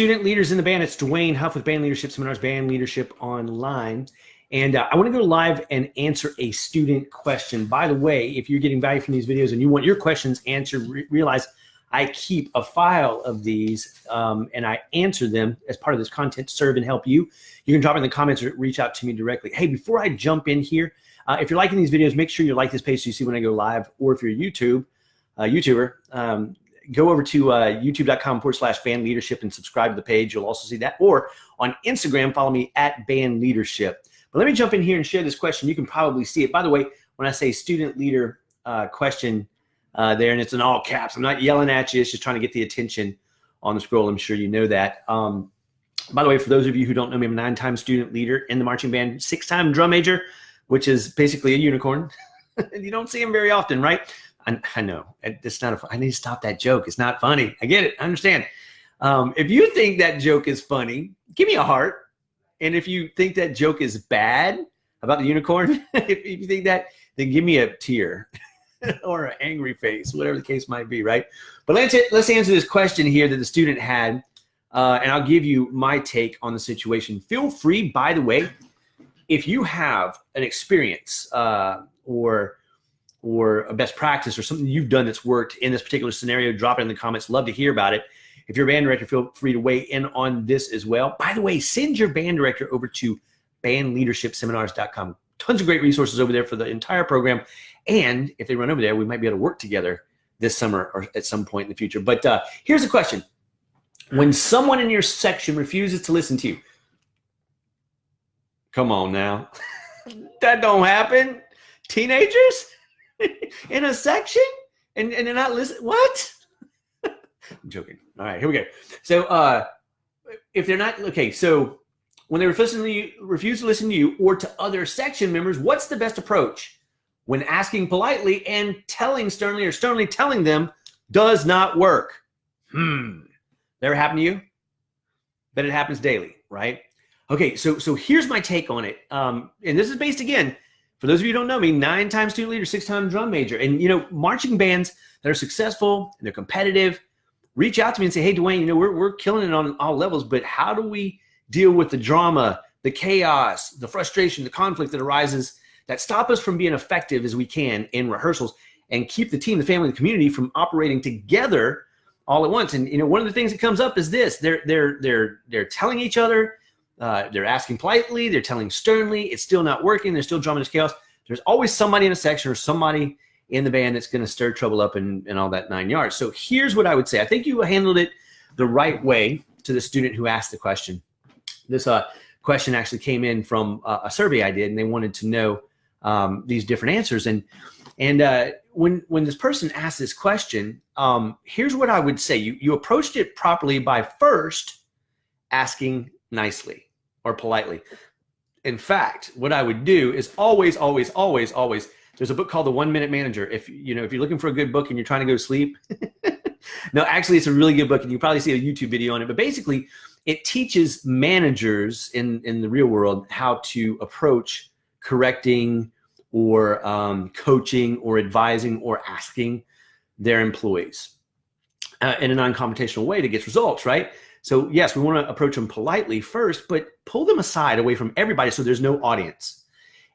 student leaders in the band. It's Dwayne Huff with Band Leadership Seminars, Band Leadership Online. And I want to go live and answer a student question. By the way, if you're getting value from these videos and you want your questions answered, realize I keep a file of these and I answer them as part of this content to serve and help you. You can drop it in the comments or reach out to me directly. Hey, before I jump in here, if you're liking these videos, make sure you like this page so you see when I go live. Or if you're a YouTuber, go over to youtube.com/band leadership and subscribe to the page. You'll also see that. Or on Instagram, follow me at Band Leadership. But let me jump in here and share this question. You can probably see it. By the way, when I say student leader question there, and it's in all caps, I'm not yelling at you. It's just trying to get the attention on the scroll. I'm sure you know that. By the way, for those of you who don't know me, I'm a 9-time student leader in the marching band, 6-time drum major, which is basically a unicorn. You don't see them very often, right? I know. It's not. I need to stop that joke. It's not funny. I get it. I understand. If you think that joke is funny, give me a heart. And if you think that joke is bad about the unicorn, if you think that, then give me a tear or an angry face, whatever the case might be, right? But let's answer this question here that the student had, and I'll give you my take on the situation. Feel free, by the way, if you have an experience or a best practice or something you've done that's worked in this particular scenario, drop it in the comments. Love to hear about it. If you're a band director, feel free to weigh in on this as well. By the way, send your band director over to bandleadershipseminars.com. Tons of great resources over there for the entire program. And if they run over there, we might be able to work together this summer or at some point in the future. But here's the question. When someone in your section refuses to listen to you, come on now. That don't happen. Teenagers in a section and they're not listening. What? I'm joking. All right, here we go. So if they're not, okay, so when they refuse to listen to you or to other section members, what's the best approach when asking politely and telling sternly or sternly telling them does not work? Never happened to you? But it happens daily, right? Okay, so here's my take on it. And this is based, again, for those of you who don't know me, 9-time student leader, 6-time drum major. And, you know, marching bands that are successful and they're competitive, reach out to me and say, hey, Dwayne, you know, we're killing it on all levels, but how do we deal with the drama, the chaos, the frustration, the conflict that arises that stop us from being effective as we can in rehearsals and keep the team, the family, the community from operating together all at once? And, you know, one of the things that comes up is this. They're telling each other, they're asking politely, they're telling sternly, it's still not working, there's still drama, there's chaos. There's always somebody in a section or somebody in the band that's going to stir trouble up and all that 9 yards. So here's what I would say. I think you handled it the right way to the student who asked the question. This question actually came in from a survey I did, and they wanted to know these different answers. And when this person asked this question, here's what I would say. You approached it properly by first asking nicely or politely. In fact, what I would do is always, there's a book called The 1 Minute Manager. If you're looking for a good book and you're trying to go to sleep, no, actually it's a really good book and you probably see a YouTube video on it, but basically it teaches managers in the real world how to approach correcting or coaching or advising or asking their employees in a non-confrontational way to get results, right? So yes, we want to approach them politely first, but pull them aside away from everybody so there's no audience.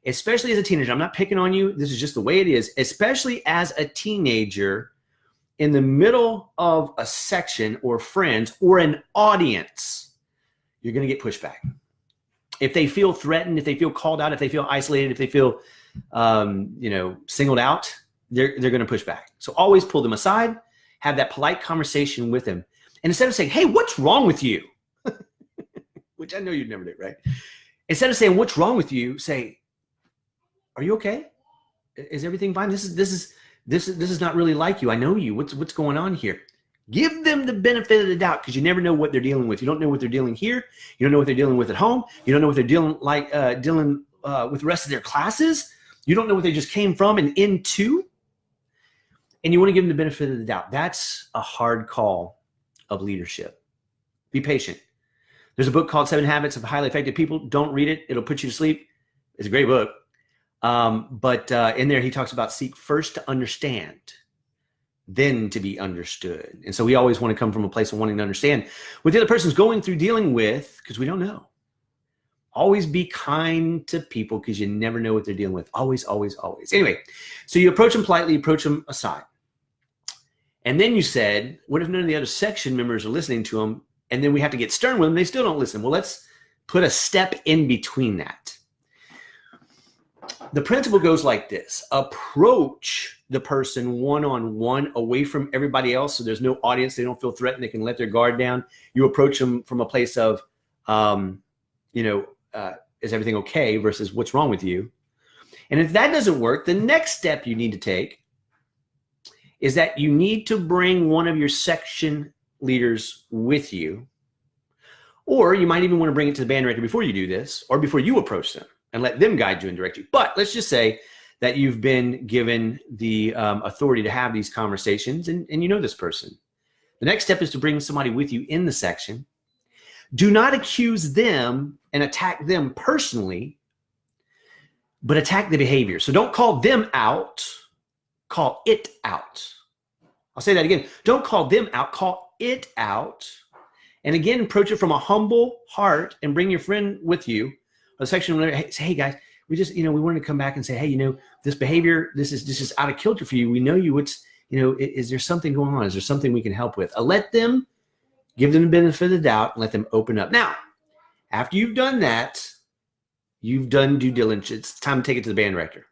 Especially as a teenager, I'm not picking on you. This is just the way it is. Especially as a teenager in the middle of a section or friends or an audience, you're going to get pushback. If they feel threatened, if they feel called out, if they feel isolated, if they feel, singled out, they're going to push back. So always pull them aside, have that polite conversation with them. And instead of saying, hey, what's wrong with you? Which I know you'd never do, right? Instead of saying, what's wrong with you, say, are you okay? Is everything fine? This is not really like you. I know you. What's going on here? Give them the benefit of the doubt because you never know what they're dealing with. You don't know what they're dealing here. You don't know what they're dealing with at home. You don't know what they're dealing with the rest of their classes. You don't know what they just came from and into. And you want to give them the benefit of the doubt. That's a hard call of leadership. Be patient. There's a book called 7 Habits of Highly Effective People. Don't read it. It'll put you to sleep. It's a great book. But in there, he talks about seek first to understand, then to be understood. And so we always want to come from a place of wanting to understand what the other person's going through, dealing with, because we don't know. Always be kind to people because you never know what they're dealing with. Always, always, always. Anyway, so you approach them politely, approach them aside. And then you said, what if none of the other section members are listening to them? And then we have to get stern with them. They still don't listen. Well, let's put a step in between that. The principle goes like this. Approach the person one-on-one, away from everybody else, so there's no audience. They don't feel threatened. They can let their guard down. You approach them from a place of, is everything okay versus what's wrong with you? And if that doesn't work, the next step you need to take is that you need to bring one of your section leaders with you, or you might even want to bring it to the band director before you do this, or before you approach them, and let them guide you and direct you. But let's just say that you've been given the authority to have these conversations, and you know this person. The next step is to bring somebody with you in the section. Do not accuse them and attack them personally, but attack the behavior. So don't call them out, call it out. I'll say that again. Don't call them out, call it out. And again, approach it from a humble heart and bring your friend with you. A section where say, hey guys, we just, we wanted to come back and say, hey, this behavior, this is out of kilter for you. We know you, is there something going on? Is there something we can help with? Let them, give them the benefit of the doubt and let them open up. Now, after you've done that, you've done due diligence. It's time to take it to the band director.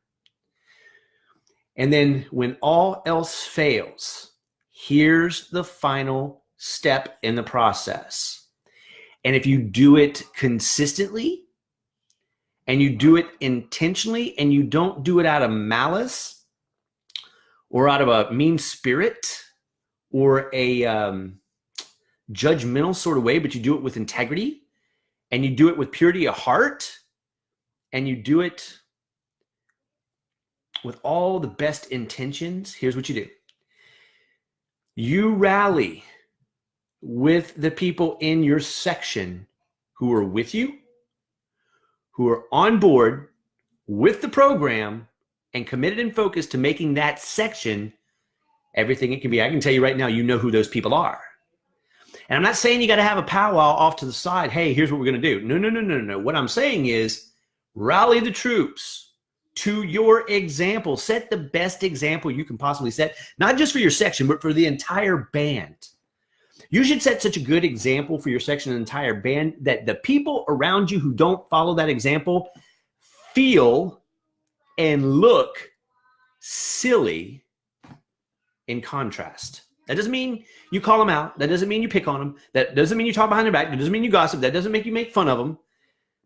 And then when all else fails, here's the final step in the process. And if you do it consistently, and you do it intentionally, and you don't do it out of malice or out of a mean spirit or a judgmental sort of way, but you do it with integrity, and you do it with purity of heart, and you do it with all the best intentions, here's what you do. You rally with the people in your section who are with you, who are on board with the program and committed and focused to making that section everything it can be. I can tell you right now, you know who those people are. And I'm not saying you got to have a powwow off to the side. Hey, here's what we're going to do. No. What I'm saying is rally the troops to your example. Set the best example you can possibly set, not just for your section, but for the entire band. You should set such a good example for your section and entire band that the people around you who don't follow that example feel and look silly in contrast. That doesn't mean you call them out. That doesn't mean you pick on them. That doesn't mean you talk behind their back. That doesn't mean you gossip. That doesn't make you make fun of them.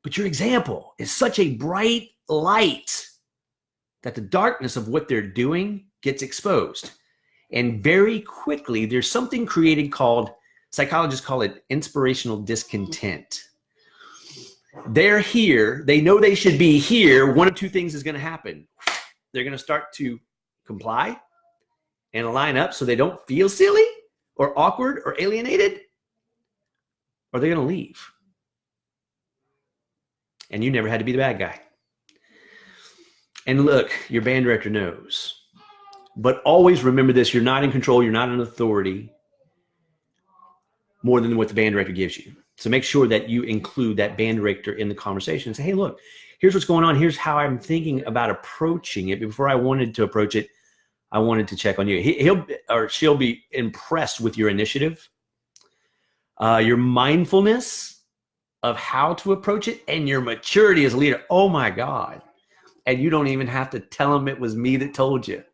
But your example is such a bright light that the darkness of what they're doing gets exposed. And very quickly, there's something created called, psychologists call it inspirational discontent. They're here. They know they should be here. One of two things is going to happen. They're going to start to comply and line up so they don't feel silly or awkward or alienated, or they're going to leave. And you never had to be the bad guy. And look, your band director knows. But always remember this, you're not in control, you're not an authority more than what the band director gives you. So make sure that you include that band director in the conversation and say, hey, look, here's what's going on. Here's how I'm thinking about approaching it. Before I wanted to approach it, I wanted to check on you. He'll or she'll be impressed with your initiative, your mindfulness of how to approach it, and your maturity as a leader. Oh my God. And you don't even have to tell them it was me that told you.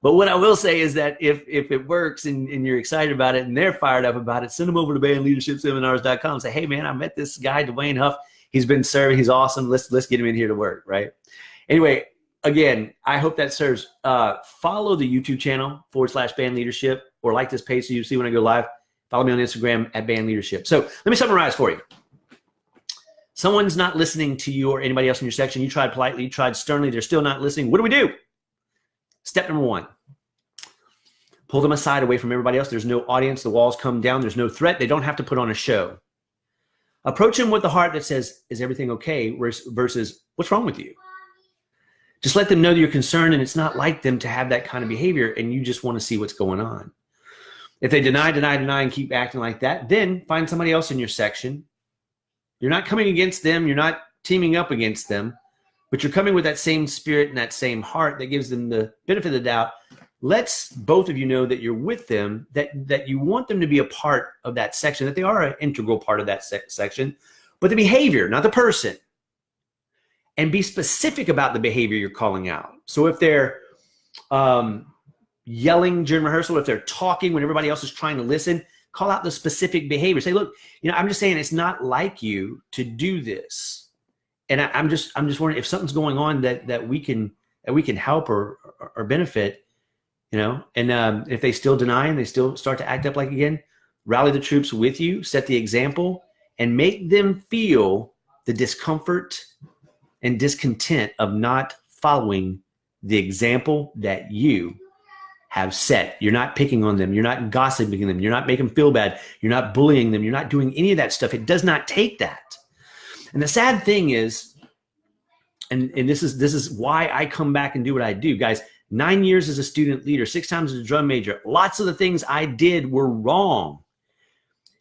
But what I will say is that if it works and you're excited about it and they're fired up about it, send them over to bandleadershipseminars.com and say, hey man, I met this guy, Dwayne Huff. He's been serving. He's awesome. Let's get him in here to work, right? Anyway, again, I hope that serves. Follow the YouTube channel /Band Leadership, or like this page so you see when I go live. Follow me on Instagram @Band Leadership. So let me summarize for you. Someone's not listening to you or anybody else in your section. You tried politely, you tried sternly. They're still not listening. What do? Step number 1, pull them aside away from everybody else. There's no audience. The walls come down. There's no threat. They don't have to put on a show. Approach them with the heart that says, is everything okay? Versus, what's wrong with you? Just let them know that you're concerned, and it's not like them to have that kind of behavior, and you just want to see what's going on. If they deny, and keep acting like that, then find somebody else in your section. You're not coming against them. You're not teaming up against them, but you're coming with that same spirit and that same heart that gives them the benefit of the doubt. Let's both of you know that you're with them, that you want them to be a part of that section, that they are an integral part of that section, but the behavior, not the person. And be specific about the behavior you're calling out. So if they're yelling during rehearsal, if they're talking when everybody else is trying to listen, call out the specific behavior. Say, look, I'm just saying it's not like you to do this. And I'm just wondering if something's going on that we can help or benefit, and if they still deny and they still start to act up like again, rally the troops with you, set the example, and make them feel the discomfort and discontent of not following the example that you have set. You're not picking on them. You're not gossiping them. You're not making them feel bad. You're not bullying them. You're not doing any of that stuff. It does not take that. And the sad thing is, and this is why I come back and do what I do, guys. 9 years as a student leader, 6 times as a drum major. Lots of the things I did were wrong.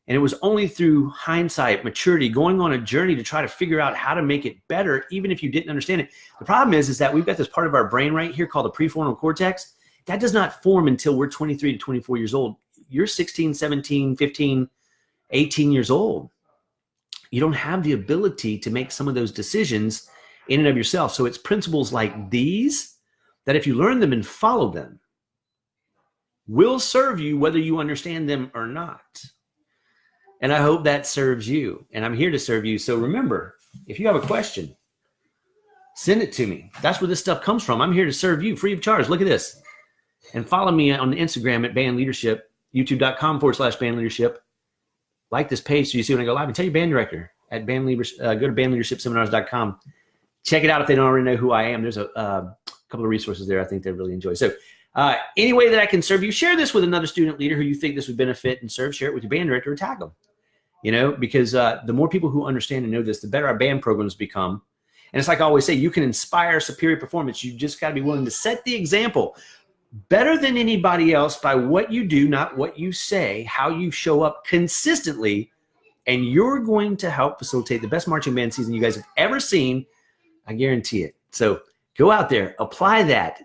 And it was only through hindsight, maturity, going on a journey to try to figure out how to make it better, even if you didn't understand it. The problem is that we've got this part of our brain right here called the prefrontal cortex. That does not form until we're 23 to 24 years old. You're 16, 17, 15, 18 years old. You don't have the ability to make some of those decisions in and of yourself. So it's principles like these that if you learn them and follow them, will serve you whether you understand them or not. And I hope that serves you. And I'm here to serve you. So remember, if you have a question, send it to me. That's where this stuff comes from. I'm here to serve you free of charge. Look at this. And follow me on Instagram at Band Leadership, youtube.com/Band Leadership. Like this page so you see when I go live. And tell your band director at go to bandleadershipseminars.com. Check it out if they don't already know who I am. There's a couple of resources there I think they really enjoy. So any way that I can serve you, share this with another student leader who you think this would benefit and serve. Share it with your band director or tag them. Because the more people who understand and know this, the better our band programs become. And it's like I always say, you can inspire superior performance. You just got to be willing to set the example better than anybody else by what you do, not what you say, how you show up consistently. And you're going to help facilitate the best marching band season you guys have ever seen. I guarantee it. So go out there, apply that.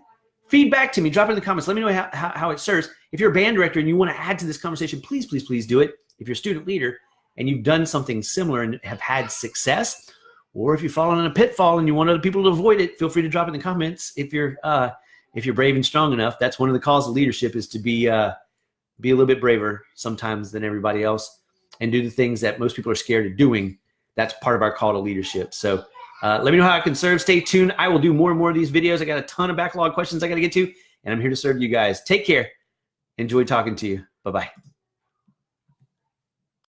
Feedback to me, drop it in the comments. Let me know how it serves. If you're a band director and you want to add to this conversation, please, please, please do it. If you're a student leader and you've done something similar and have had success, or if you've fallen in a pitfall and you want other people to avoid it, feel free to drop it in the comments. If you're brave and strong enough, that's one of the calls of leadership, is to be a little bit braver sometimes than everybody else and do the things that most people are scared of doing. That's part of our call to leadership. So let me know how I can serve. Stay tuned. I will do more and more of these videos. I got a ton of backlog questions I got to get to, and I'm here to serve you guys. Take care. Enjoy talking to you. Bye-bye.